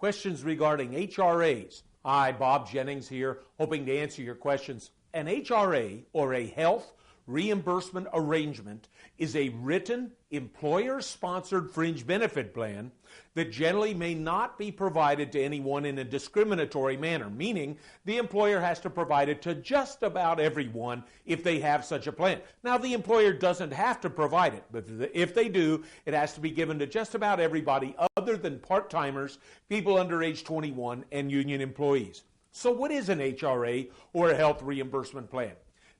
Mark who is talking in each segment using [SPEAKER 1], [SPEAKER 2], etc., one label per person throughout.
[SPEAKER 1] questions regarding HRAs. Hi, Bob Jennings here, hoping to answer your questions. An HRA, or a health reimbursement arrangement, is a written, employer-sponsored fringe benefit plan that generally may not be provided to anyone in a discriminatory manner, meaning the employer has to provide it to just about everyone if they have such a plan. Now, the employer doesn't have to provide it, but if they do, it has to be given to just about everybody other than part-timers, people under age 21, and union employees. So what is an HRA, or a health reimbursement plan?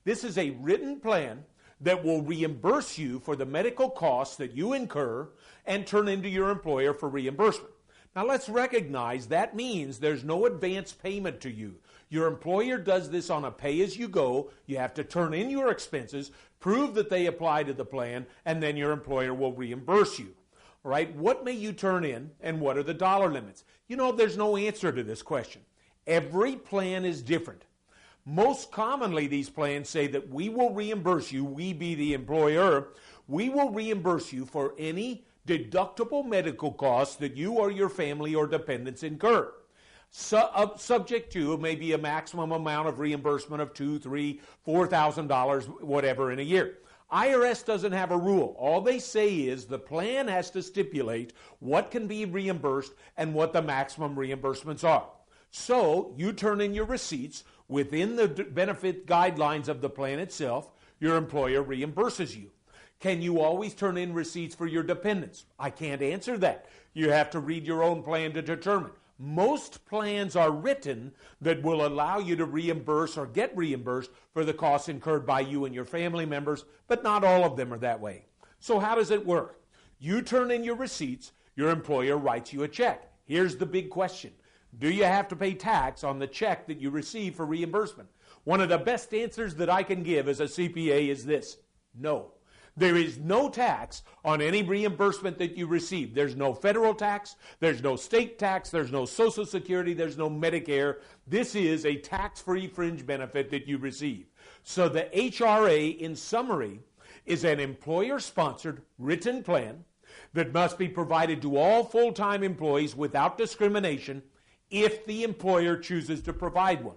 [SPEAKER 1] This is a written plan that will reimburse you for the medical costs that you incur and turn into your employer for reimbursement. Now let's recognize that means there's no advance payment to you. Your employer does this on a pay-as-you-go. You have to turn in your expenses, prove that they apply to the plan, and then your employer will reimburse you. All right, what may you turn in and what are the dollar limits? You know, there's no answer to this question. Every plan is different. Most commonly, these plans say that we will reimburse you, we be the employer, we will reimburse you for any deductible medical costs that you or your family or dependents incur. Subject to maybe a maximum amount of reimbursement of $2,000, $3,000, $4,000, whatever in a year. IRS doesn't have a rule. All they say is the plan has to stipulate what can be reimbursed and what the maximum reimbursements are. So you turn in your receipts within the benefit guidelines of the plan itself. Your employer reimburses you. Can you always turn in receipts for your dependents? I can't answer that. You have to read your own plan to determine. Most plans are written that will allow you to reimburse or get reimbursed for the costs incurred by you and your family members, but not all of them are that way. So how does it work? You turn in your receipts, your employer writes you a check. Here's the big question. Do you have to pay tax on the check that you receive for reimbursement? One of the best answers that I can give as a CPA is this: no. There is no tax on any reimbursement that you receive. There's no federal tax, there's no state tax, there's no Social Security, there's no Medicare. This is a tax-free fringe benefit that you receive. So the HRA, in summary, is an employer-sponsored written plan that must be provided to all full-time employees without discrimination if the employer chooses to provide one.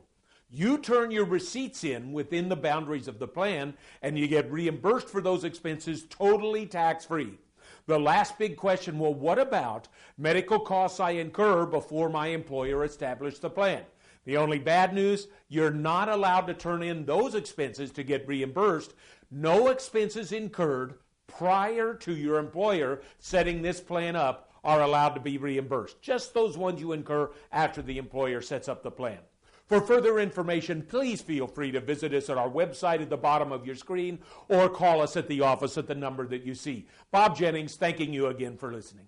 [SPEAKER 1] You turn your receipts in within the boundaries of the plan, and you get reimbursed for those expenses totally tax-free. The last big question, well, what about medical costs I incur before my employer established the plan? The only bad news, you're not allowed to turn in those expenses to get reimbursed. No expenses incurred prior to your employer setting this plan up are allowed to be reimbursed. Just those ones you incur after the employer sets up the plan. For further information, please feel free to visit us at our website at the bottom of your screen or call us at the office at the number that you see. Bob Jennings, thanking you again for listening.